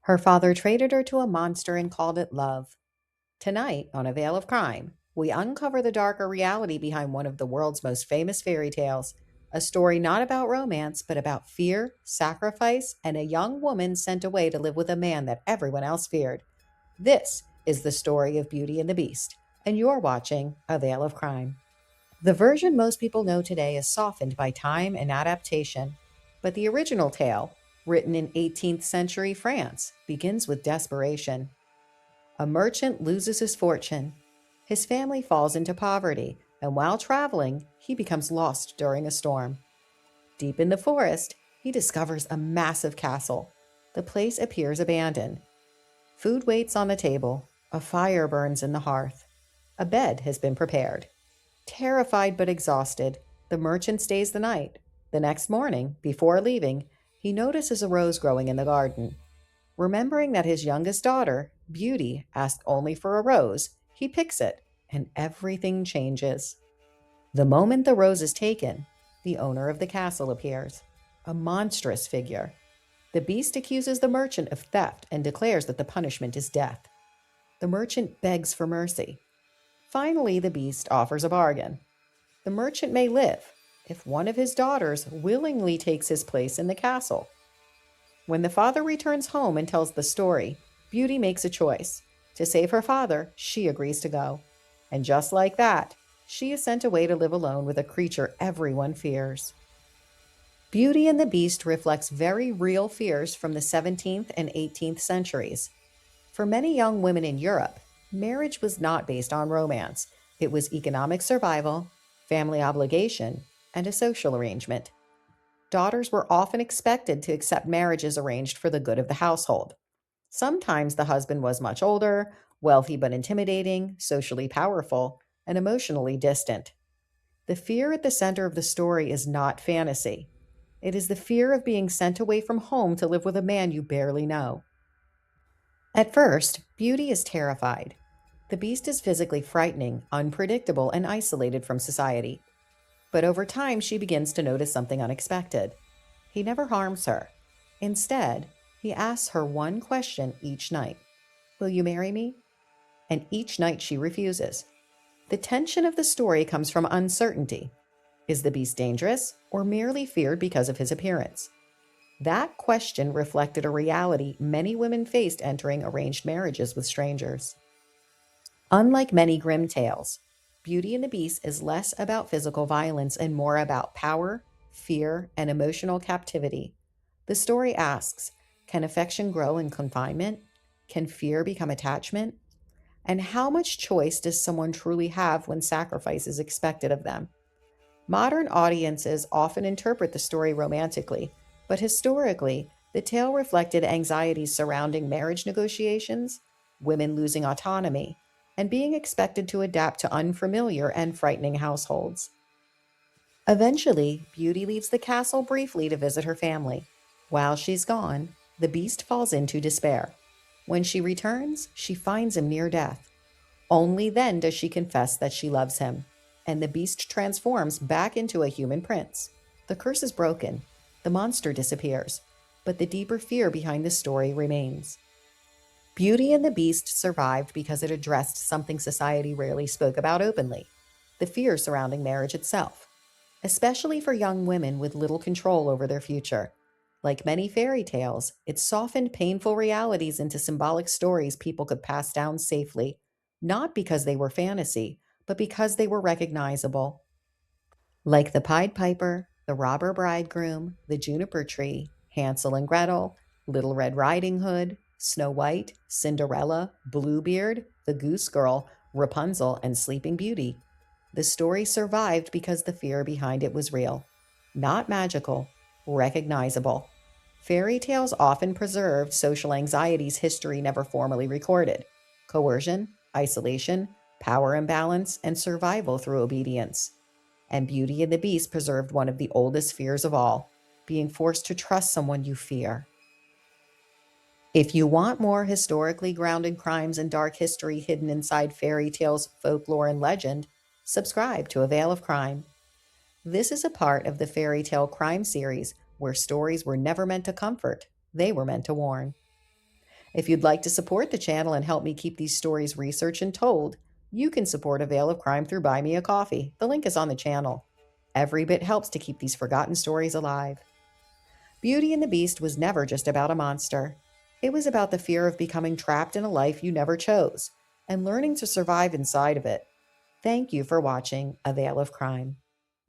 Her father traded her to a monster and called it love. Tonight, on A Veil of Crime, we uncover the darker reality behind one of the world's most famous fairy tales, a story not about romance, but about fear, sacrifice, and a young woman sent away to live with a man that everyone else feared. This is the story of Beauty and the Beast, and you're watching A Veil of Crime. The version most people know today is softened by time and adaptation, but the original tale, written in 18th century France, begins with desperation. A merchant loses his fortune. His family falls into poverty, and while traveling, he becomes lost during a storm. Deep in the forest, he discovers a massive castle. The place appears abandoned. Food waits on the table. A fire burns in the hearth. A bed has been prepared. Terrified but exhausted, the merchant stays the night. The next morning, before leaving, he notices a rose growing in the garden. Remembering that his youngest daughter, Beauty, asked only for a rose, he picks it, and everything changes. The moment the rose is taken, the owner of the castle appears, a monstrous figure. The beast accuses the merchant of theft and declares that the punishment is death. The merchant begs for mercy. Finally, the beast offers a bargain. The merchant may live if one of his daughters willingly takes his place in the castle. When the father returns home and tells the story, Beauty makes a choice. To save her father, she agrees to go. And just like that, she is sent away to live alone with a creature everyone fears. Beauty and the Beast reflects very real fears from the 17th and 18th centuries. For many young women in Europe, marriage was not based on romance. It was economic survival, family obligation, and a social arrangement. Daughters were often expected to accept marriages arranged for the good of the household. Sometimes the husband was much older, wealthy but intimidating, socially powerful, and emotionally distant. The fear at the center of the story is not fantasy. It is the fear of being sent away from home to live with a man you barely know. At first, Beauty is terrified. The beast is physically frightening, unpredictable, and isolated from society. But over time, she begins to notice something unexpected. He never harms her. Instead, he asks her one question each night: "Will you marry me?" And each night she refuses. The tension of the story comes from uncertainty. Is the beast dangerous or merely feared because of his appearance? That question reflected a reality many women faced entering arranged marriages with strangers. Unlike many Grimm tales, Beauty and the Beast is less about physical violence and more about power, fear, and emotional captivity. The story asks, can affection grow in confinement? Can fear become attachment? And how much choice does someone truly have when sacrifice is expected of them? Modern audiences often interpret the story romantically, but historically, the tale reflected anxieties surrounding marriage negotiations, women losing autonomy, and being expected to adapt to unfamiliar and frightening households. Eventually, Beauty leaves the castle briefly to visit her family. While she's gone, the beast falls into despair. When she returns, she finds him near death. Only then does she confess that she loves him, and the beast transforms back into a human prince. The curse is broken, the monster disappears, but the deeper fear behind the story remains. Beauty and the Beast survived because it addressed something society rarely spoke about openly: the fear surrounding marriage itself, especially for young women with little control over their future. Like many fairy tales, it softened painful realities into symbolic stories people could pass down safely, not because they were fantasy, but because they were recognizable. Like the Pied Piper, the Robber Bridegroom, the Juniper Tree, Hansel and Gretel, Little Red Riding Hood, Snow White, Cinderella, Bluebeard, the Goose Girl, Rapunzel, and Sleeping Beauty. The story survived because the fear behind it was real, not magical, recognizable. Fairy tales often preserved social anxieties history never formally recorded: coercion, isolation, power imbalance, and survival through obedience. And Beauty and the Beast preserved one of the oldest fears of all: being forced to trust someone you fear. If you want more historically grounded crimes and dark history hidden inside fairy tales, folklore, and legend, subscribe to A Veil of Crime. This is a part of the fairy tale crime series where stories were never meant to comfort, they were meant to warn. If you'd like to support the channel and help me keep these stories researched and told, you can support A Veil of Crime through Buy Me a Coffee. The link is on the channel. Every bit helps to keep these forgotten stories alive. Beauty and the Beast was never just about a monster. It was about the fear of becoming trapped in a life you never chose and learning to survive inside of it. Thank you for watching A Veil of Crime.